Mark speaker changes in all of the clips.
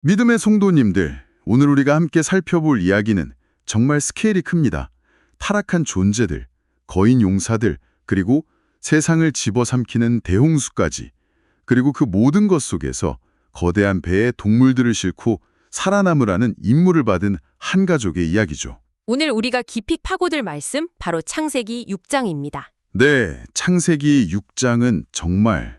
Speaker 1: 믿음의 성도님들, 오늘 우리가 함께 살펴볼 이야기는 정말 스케일이 큽니다. 타락한 존재들, 거인 용사들, 그리고 세상을 집어삼키는 대홍수까지, 그리고 그 모든 것 속에서 거대한 배에 동물들을 싣고 살아남으라는 임무를 받은 한 가족의 이야기죠.
Speaker 2: 오늘 우리가 깊이 파고들 말씀 바로 창세기 6장입니다.
Speaker 1: 네, 창세기 6장은 정말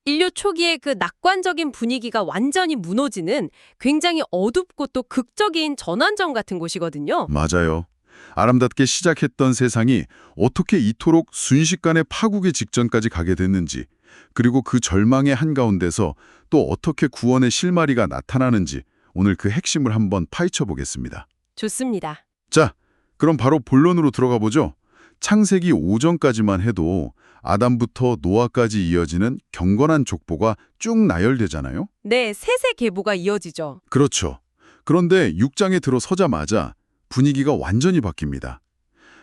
Speaker 2: 인류 초기의 그 낙관적인 분위기가 완전히 무너지는 굉장히 어둡고 또 극적인 전환점 같은 곳이거든요.
Speaker 1: 맞아요. 아름답게 시작했던 세상이 어떻게 이토록 순식간에 파국의 직전까지 가게 됐는지, 그리고 그 절망의 한가운데서 또 어떻게 구원의 실마리가 나타나는지 오늘 그 핵심을 한번 파헤쳐 보겠습니다.
Speaker 2: 좋습니다.
Speaker 1: 자, 그럼 바로 본론으로 들어가 보죠. 창세기 5장까지만 해도 아담부터 노아까지 이어지는 경건한 족보가 쭉 나열되잖아요.
Speaker 2: 네, 셋의 계보가 이어지죠.
Speaker 1: 그렇죠. 그런데 6장에 들어서자마자 분위기가 완전히 바뀝니다.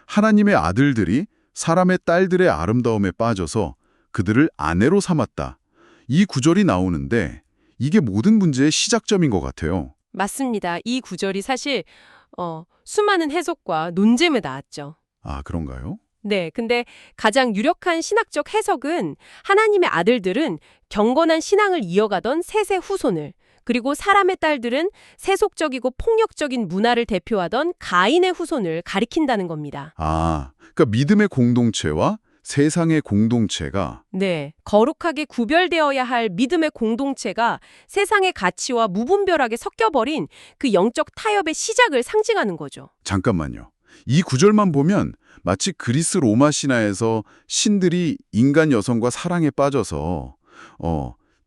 Speaker 1: 하나님의 아들들이 사람의 딸들의 아름다움에 빠져서 그들을 아내로 삼았다. 이 구절이 나오는데 이게 모든 문제의 시작점인 것 같아요.
Speaker 2: 맞습니다. 이 구절이 사실 수많은 해석과 논쟁을 낳았죠.
Speaker 1: 아, 그런가요?
Speaker 2: 네, 근데 가장 유력한 신학적 해석은 하나님의 아들들은 경건한 신앙을 이어가던 셋의 후손을, 그리고 사람의 딸들은 세속적이고 폭력적인 문화를 대표하던 가인의 후손을 가리킨다는 겁니다.
Speaker 1: 아, 그러니까 믿음의 공동체와 세상의 공동체가
Speaker 2: 네, 거룩하게 구별되어야 할 믿음의 공동체가 세상의 가치와 무분별하게 섞여버린 그 영적 타협의 시작을 상징하는 거죠.
Speaker 1: 잠깐만요. 이 구절만 보면 마치 그리스 로마 신화에서 신들이 인간 여성과 사랑에 빠져서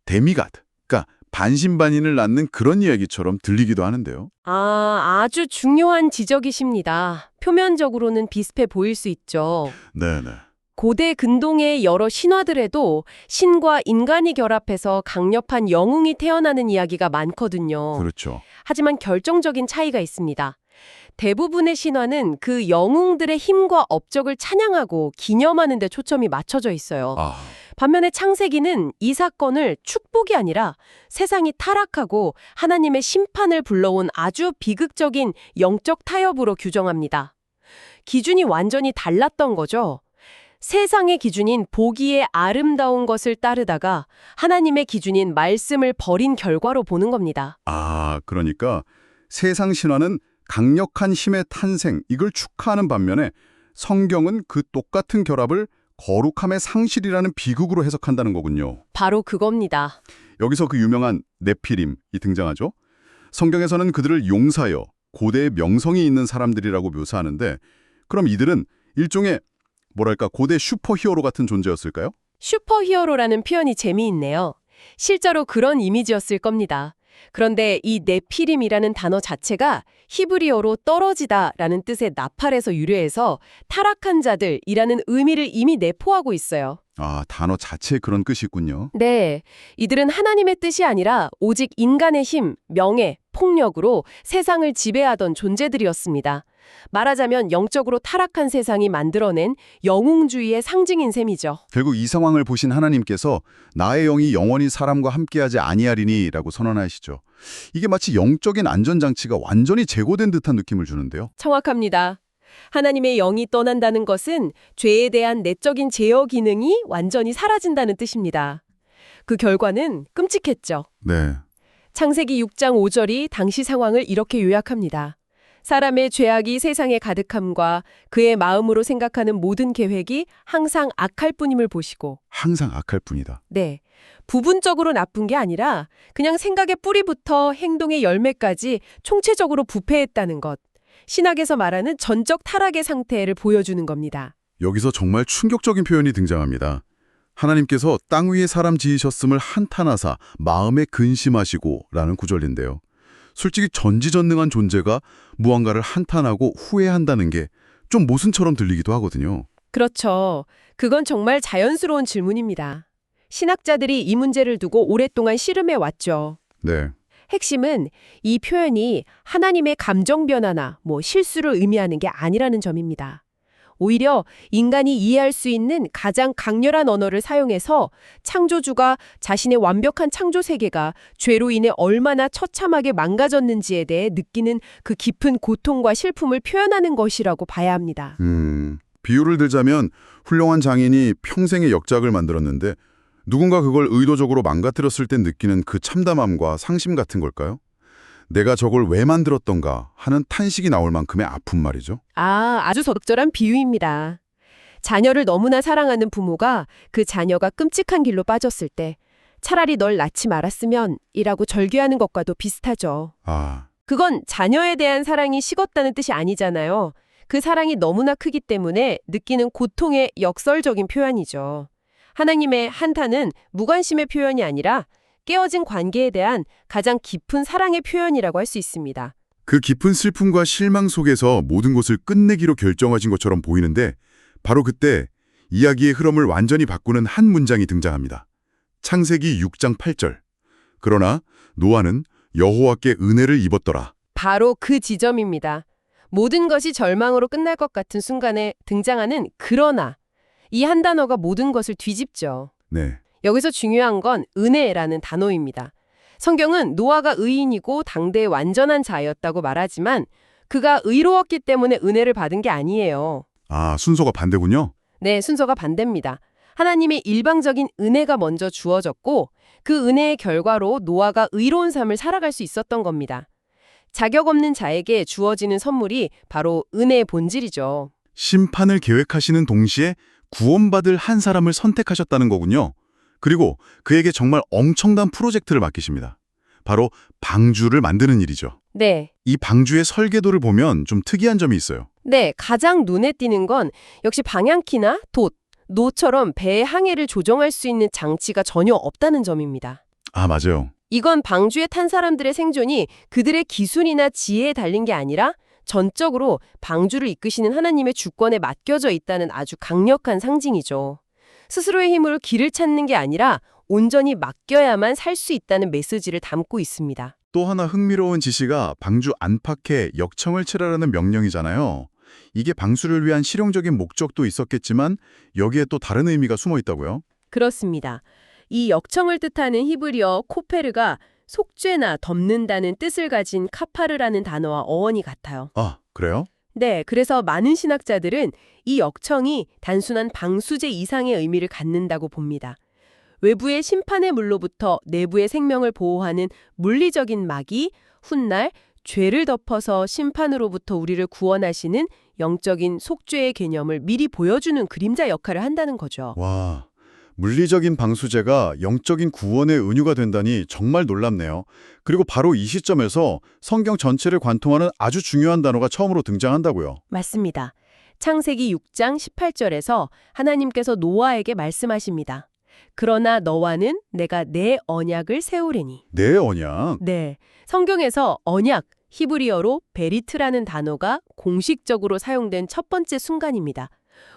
Speaker 1: 데미가드, 그러니까 반신반인을 낳는 그런 이야기처럼 들리기도 하는데요.
Speaker 2: 아주 중요한 지적이십니다. 표면적으로는 비슷해 보일 수 있죠.
Speaker 1: 네네.
Speaker 2: 고대 근동의 여러 신화들에도 신과 인간이 결합해서 강력한 영웅이 태어나는 이야기가 많거든요.
Speaker 1: 그렇죠.
Speaker 2: 하지만 결정적인 차이가 있습니다. 대부분의 신화는 그 영웅들의 힘과 업적을 찬양하고 기념하는 데 초점이 맞춰져 있어요.
Speaker 1: 아,
Speaker 2: 반면에 창세기는 이 사건을 축복이 아니라 세상이 타락하고 하나님의 심판을 불러온 아주 비극적인 영적 타협으로 규정합니다. 기준이 완전히 달랐던 거죠. 세상의 기준인 보기에 아름다운 것을 따르다가 하나님의 기준인 말씀을 버린 결과로 보는 겁니다.
Speaker 1: 그러니까 세상 신화는 강력한 힘의 탄생, 이걸 축하하는 반면에 성경은 그 똑같은 결합을 거룩함의 상실이라는 비극으로 해석한다는 거군요.
Speaker 2: 바로 그겁니다.
Speaker 1: 여기서 그 유명한 네피림이 등장하죠. 성경에서는 그들을 용사여, 고대의 명성이 있는 사람들이라고 묘사하는데 그럼 이들은 일종의 뭐랄까 고대 슈퍼히어로 같은 존재였을까요?
Speaker 2: 슈퍼히어로라는 표현이 재미있네요. 실제로 그런 이미지였을 겁니다. 그런데 이 네피림이라는 단어 자체가 히브리어로 떨어지다라는 뜻의 나팔에서 유래해서 타락한 자들이라는 의미를 이미 내포하고 있어요.
Speaker 1: 아, 단어 자체에 그런 뜻이 있군요.
Speaker 2: 네, 이들은 하나님의 뜻이 아니라 오직 인간의 힘, 명예, 폭력으로 세상을 지배하던 존재들이었습니다. 말하자면 영적으로 타락한 세상이 만들어낸 영웅주의의 상징인 셈이죠.
Speaker 1: 결국 이 상황을 보신 하나님께서 나의 영이 영원히 사람과 함께하지 아니하리니라고 선언하시죠. 이게 마치 영적인 안전장치가 완전히 제거된 듯한 느낌을 주는데요.
Speaker 2: 정확합니다. 하나님의 영이 떠난다는 것은 죄에 대한 내적인 제어 기능이 완전히 사라진다는 뜻입니다. 그 결과는 끔찍했죠.
Speaker 1: 네.
Speaker 2: 창세기 6장 5절이 당시 상황을 이렇게 요약합니다. 사람의 죄악이 세상에 가득함과 그의 마음으로 생각하는 모든 계획이 항상 악할 뿐임을 보시고.
Speaker 1: 항상 악할 뿐이다.
Speaker 2: 네, 부분적으로 나쁜 게 아니라 그냥 생각의 뿌리부터 행동의 열매까지 총체적으로 부패했다는 것. 신학에서 말하는 전적 타락의 상태를 보여주는 겁니다.
Speaker 1: 여기서 정말 충격적인 표현이 등장합니다. 하나님께서 땅 위에 사람 지으셨음을 한탄하사 마음에 근심하시고 라는 구절인데요. 솔직히 전지전능한 존재가 무언가를 한탄하고 후회한다는 게 좀 모순처럼 들리기도 하거든요.
Speaker 2: 그렇죠. 그건 정말 자연스러운 질문입니다. 신학자들이 이 문제를 두고 오랫동안 씨름해 왔죠.
Speaker 1: 네.
Speaker 2: 핵심은 이 표현이 하나님의 감정 변화나 실수를 의미하는 게 아니라는 점입니다. 오히려 인간이 이해할 수 있는 가장 강렬한 언어를 사용해서 창조주가 자신의 완벽한 창조 세계가 죄로 인해 얼마나 처참하게 망가졌는지에 대해 느끼는 그 깊은 고통과 슬픔을 표현하는 것이라고 봐야 합니다.
Speaker 1: 비유를 들자면 훌륭한 장인이 평생의 역작을 만들었는데 누군가 그걸 의도적으로 망가뜨렸을 때 느끼는 그 참담함과 상심 같은 걸까요? 내가 저걸 왜 만들었던가 하는 탄식이 나올 만큼의 아픔 말이죠.
Speaker 2: 아주 적절한 비유입니다. 자녀를 너무나 사랑하는 부모가 그 자녀가 끔찍한 길로 빠졌을 때 차라리 널 낳지 말았으면 이라고 절규하는 것과도 비슷하죠. 그건 자녀에 대한 사랑이 식었다는 뜻이 아니잖아요. 그 사랑이 너무나 크기 때문에 느끼는 고통의 역설적인 표현이죠. 하나님의 한탄은 무관심의 표현이 아니라 깨어진 관계에 대한 가장 깊은 사랑의 표현이라고 할 수 있습니다.
Speaker 1: 그 깊은 슬픔과 실망 속에서 모든 것을 끝내기로 결정하신 것처럼 보이는데 바로 그때 이야기의 흐름을 완전히 바꾸는 한 문장이 등장합니다. 창세기 6장 8절. 그러나 노아는 여호와께 은혜를 입었더라.
Speaker 2: 바로 그 지점입니다. 모든 것이 절망으로 끝날 것 같은 순간에 등장하는 그러나 이 한 단어가 모든 것을 뒤집죠.
Speaker 1: 네.
Speaker 2: 여기서 중요한 건 은혜라는 단어입니다. 성경은 노아가 의인이고 당대의 완전한 자였다고 말하지만 그가 의로웠기 때문에 은혜를 받은 게 아니에요.
Speaker 1: 순서가 반대군요.
Speaker 2: 네, 순서가 반대입니다. 하나님의 일방적인 은혜가 먼저 주어졌고 그 은혜의 결과로 노아가 의로운 삶을 살아갈 수 있었던 겁니다. 자격 없는 자에게 주어지는 선물이 바로 은혜의 본질이죠.
Speaker 1: 심판을 계획하시는 동시에 구원받을 한 사람을 선택하셨다는 거군요. 그리고 그에게 정말 엄청난 프로젝트를 맡기십니다. 바로 방주를 만드는 일이죠.
Speaker 2: 네.
Speaker 1: 이 방주의 설계도를 보면 좀 특이한 점이 있어요.
Speaker 2: 네, 가장 눈에 띄는 건 역시 방향키나 돛, 노처럼 배의 항해를 조정할 수 있는 장치가 전혀 없다는 점입니다.
Speaker 1: 맞아요.
Speaker 2: 이건 방주에 탄 사람들의 생존이 그들의 기술이나 지혜에 달린 게 아니라 전적으로 방주를 이끄시는 하나님의 주권에 맡겨져 있다는 아주 강력한 상징이죠. 스스로의 힘으로 길을 찾는 게 아니라 온전히 맡겨야만 살 수 있다는 메시지를 담고 있습니다.
Speaker 1: 또 하나 흥미로운 지시가 방주 안팎에 역청을 칠하라는 명령이잖아요. 이게 방수를 위한 실용적인 목적도 있었겠지만 여기에 또 다른 의미가 숨어 있다고요?
Speaker 2: 그렇습니다. 이 역청을 뜻하는 히브리어 코페르가 속죄나 덮는다는 뜻을 가진 카파르라는 단어와 어원이 같아요.
Speaker 1: 그래요?
Speaker 2: 네, 그래서 많은 신학자들은 이 역청이 단순한 방수제 이상의 의미를 갖는다고 봅니다. 외부의 심판의 물로부터 내부의 생명을 보호하는 물리적인 막이 훗날 죄를 덮어서 심판으로부터 우리를 구원하시는 영적인 속죄의 개념을 미리 보여주는 그림자 역할을 한다는 거죠.
Speaker 1: 와, 물리적인 방수제가 영적인 구원의 은유가 된다니 정말 놀랍네요. 그리고 바로 이 시점에서 성경 전체를 관통하는 아주 중요한 단어가 처음으로 등장한다고요.
Speaker 2: 맞습니다. 창세기 6장 18절에서 하나님께서 노아에게 말씀하십니다. 그러나 너와는 내가 내 언약을 세우리니.
Speaker 1: 내 언약?
Speaker 2: 네, 성경에서 언약, 히브리어로 베리트라는 단어가 공식적으로 사용된 첫 번째 순간입니다.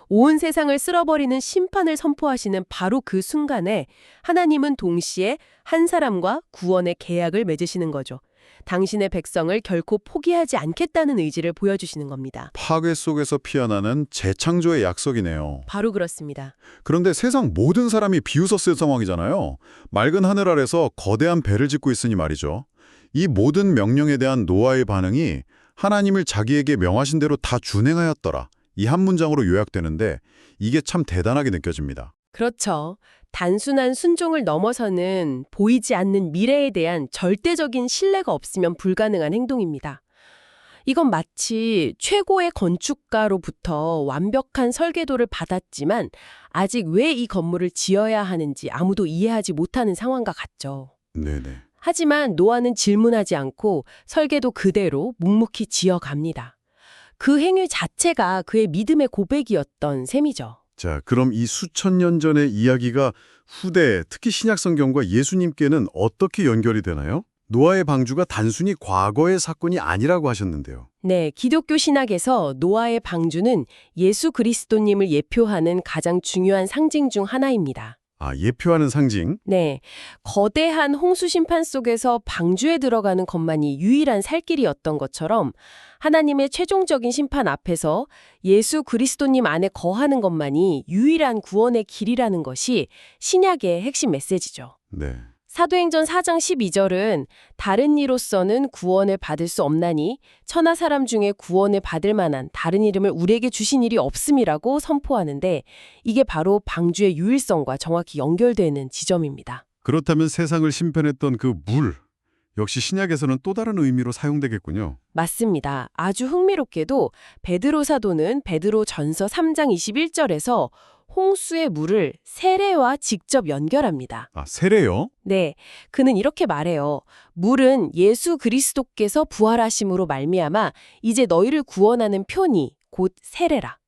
Speaker 2: 온 세상을 쓸어버리는 심판을 선포하시는 바로 그 순간에 하나님은 동시에 한 사람과 구원의 계약을 맺으시는 거죠. 당신의 백성을 결코 포기하지 않겠다는 의지를 보여주시는 겁니다.
Speaker 1: 파괴 속에서 피어나는 재창조의 약속이네요.
Speaker 2: 바로 그렇습니다.
Speaker 1: 그런데 세상 모든 사람이 비웃었을 상황이잖아요. 맑은 하늘 아래서 거대한 배를 짓고 있으니 말이죠. 이 모든 명령에 대한 노아의 반응이 하나님을 자기에게 명하신 대로 다 준행하였더라. 이 한 문장으로 요약되는데 이게 참 대단하게 느껴집니다.
Speaker 2: 그렇죠. 단순한 순종을 넘어서는 보이지 않는 미래에 대한 절대적인 신뢰가 없으면 불가능한 행동입니다. 이건 마치 최고의 건축가로부터 완벽한 설계도를 받았지만 아직 왜 이 건물을 지어야 하는지 아무도 이해하지 못하는 상황과 같죠.
Speaker 1: 네네.
Speaker 2: 하지만 노아는 질문하지 않고 설계도 그대로 묵묵히 지어갑니다. 그 행위 자체가 그의 믿음의 고백이었던 셈이죠.
Speaker 1: 자, 그럼 이 수천 년 전의 이야기가 후대, 특히 신약 성경과 예수님께는 어떻게 연결이 되나요? 노아의 방주가 단순히 과거의 사건이 아니라고 하셨는데요.
Speaker 2: 네, 기독교 신학에서 노아의 방주는 예수 그리스도님을 예표하는 가장 중요한 상징 중 하나입니다.
Speaker 3: 예표하는 상징?
Speaker 2: 네, 거대한 홍수 심판 속에서 방주에 들어가는 것만이 유일한 살 길이었던 것처럼 하나님의 최종적인 심판 앞에서 예수 그리스도님 안에 거하는 것만이 유일한 구원의 길이라는 것이 신약의 핵심 메시지죠.
Speaker 3: 네.
Speaker 2: 사도행전 4장 12절은 다른 이로서는 구원을 받을 수 없나니 천하 사람 중에 구원을 받을 만한 다른 이름을 우리에게 주신 일이 없음이라고 선포하는데 이게 바로 방주의 유일성과 정확히 연결되는 지점입니다.
Speaker 3: 그렇다면 세상을 심판했던 그 물, 역시 신약에서는 또 다른 의미로 사용되겠군요.
Speaker 2: 맞습니다. 아주 흥미롭게도 베드로 사도는 베드로 전서 3장 21절에서 홍수의 물을 세례와 직접 연결합니다.
Speaker 3: 세례요?
Speaker 2: 네, 그는 이렇게 말해요. 물은 예수 그리스도께서 부활하심으로 말미암아 이제 너희를 구원하는 표니 곧 세례라.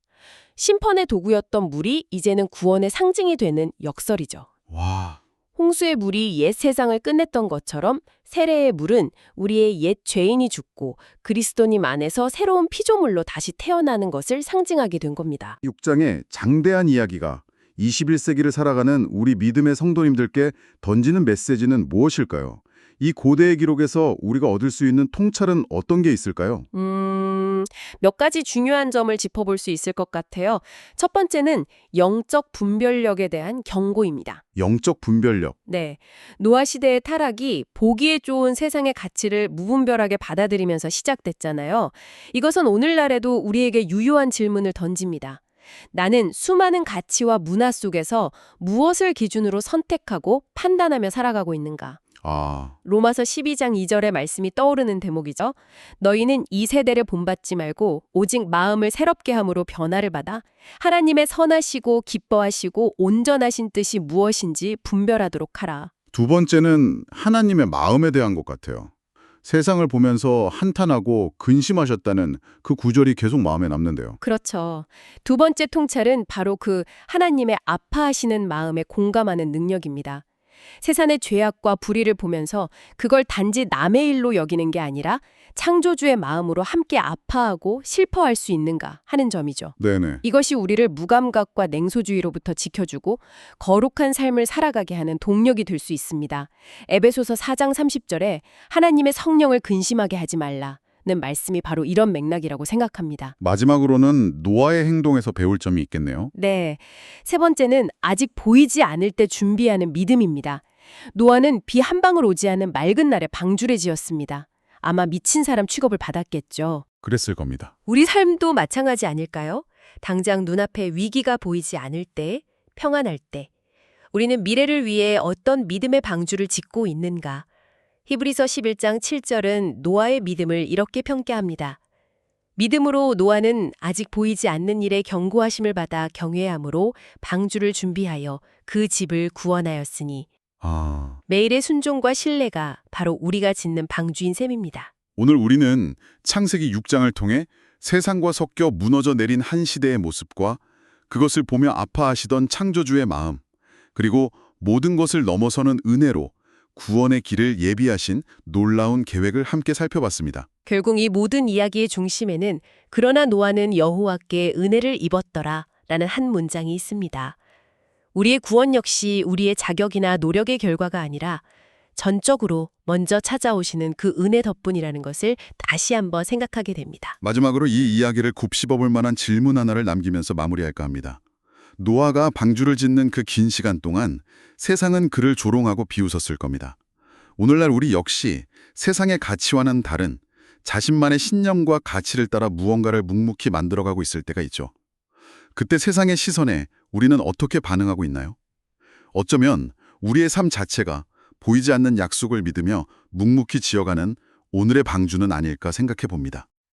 Speaker 2: 심판의 도구였던 물이 이제는 구원의 상징이 되는 역설이죠.
Speaker 3: 와,
Speaker 2: 홍수의 물이 옛 세상을 끝냈던 것처럼 세례의 물은 우리의 옛 죄인이 죽고 그리스도님 안에서 새로운 피조물로 다시 태어나는 것을 상징하게 된 겁니다.
Speaker 4: 6장의 장대한 이야기가 21세기를 살아가는 우리 믿음의 성도님들께 던지는 메시지는 무엇일까요? 이 고대의 기록에서 우리가 얻을 수 있는 통찰은 어떤 게 있을까요?
Speaker 2: 몇 가지 중요한 점을 짚어볼 수 있을 것 같아요. 첫 번째는 영적 분별력에 대한 경고입니다.
Speaker 4: 영적 분별력.
Speaker 2: 네, 노아 시대의 타락이 보기에 좋은 세상의 가치를 무분별하게 받아들이면서 시작됐잖아요. 이것은 오늘날에도 우리에게 유효한 질문을 던집니다. 나는 수많은 가치와 문화 속에서 무엇을 기준으로 선택하고 판단하며 살아가고 있는가? 로마서 12장 2절의 말씀이 떠오르는 대목이죠. 너희는 이 세대를 본받지 말고 오직 마음을 새롭게 함으로 변화를 받아 하나님의 선하시고 기뻐하시고 온전하신 뜻이 무엇인지 분별하도록 하라.
Speaker 4: 두 번째는 하나님의 마음에 대한 것 같아요. 세상을 보면서 한탄하고 근심하셨다는 그 구절이 계속 마음에 남는데요.
Speaker 2: 그렇죠. 두 번째 통찰은 바로 그 하나님의 아파하시는 마음에 공감하는 능력입니다. 세상의 죄악과 불의를 보면서 그걸 단지 남의 일로 여기는 게 아니라 창조주의 마음으로 함께 아파하고 슬퍼할 수 있는가 하는 점이죠.
Speaker 4: 네네.
Speaker 2: 이것이 우리를 무감각과 냉소주의로부터 지켜주고 거룩한 삶을 살아가게 하는 동력이 될 수 있습니다. 에베소서 4장 30절에 하나님의 성령을 근심하게 하지 말라는 말씀이 바로 이런 맥락이라고 생각합니다.
Speaker 4: 마지막으로는 노아의 행동에서 배울 점이 있겠네요.
Speaker 2: 네. 세 번째는 아직 보이지 않을 때 준비하는 믿음입니다. 노아는 비 한 방울 오지 않은 맑은 날에 방주를 지었습니다. 아마 미친 사람 취급을 받았겠죠.
Speaker 4: 그랬을 겁니다.
Speaker 2: 우리 삶도 마찬가지 아닐까요? 당장 눈앞에 위기가 보이지 않을 때, 평안할 때, 우리는 미래를 위해 어떤 믿음의 방주를 짓고 있는가? 히브리서 11장 7절은 노아의 믿음을 이렇게 평가합니다. 믿음으로 노아는 아직 보이지 않는 일에 경고하심을 받아 경외함으로 방주를 준비하여 그 집을 구원하였으니 매일의 순종과 신뢰가 바로 우리가 짓는 방주인 셈입니다.
Speaker 1: 오늘 우리는 창세기 6장을 통해 세상과 섞여 무너져 내린 한 시대의 모습과 그것을 보며 아파하시던 창조주의 마음, 그리고 모든 것을 넘어서는 은혜로 구원의 길을 예비하신 놀라운 계획을 함께 살펴봤습니다.
Speaker 2: 결국 이 모든 이야기의 중심에는 그러나 노아는 여호와께 은혜를 입었더라 라는 한 문장이 있습니다. 우리의 구원 역시 우리의 자격이나 노력의 결과가 아니라 전적으로 먼저 찾아오시는 그 은혜 덕분이라는 것을 다시 한번 생각하게 됩니다.
Speaker 1: 마지막으로 이 이야기를 곱씹어볼 만한 질문 하나를 남기면서 마무리할까 합니다. 노아가 방주를 짓는 그 긴 시간 동안 세상은 그를 조롱하고 비웃었을 겁니다. 오늘날 우리 역시 세상의 가치와는 다른 자신만의 신념과 가치를 따라 무언가를 묵묵히 만들어가고 있을 때가 있죠. 그때 세상의 시선에 우리는 어떻게 반응하고 있나요? 어쩌면 우리의 삶 자체가 보이지 않는 약속을 믿으며 묵묵히 지어가는 오늘의 방주는 아닐까 생각해 봅니다.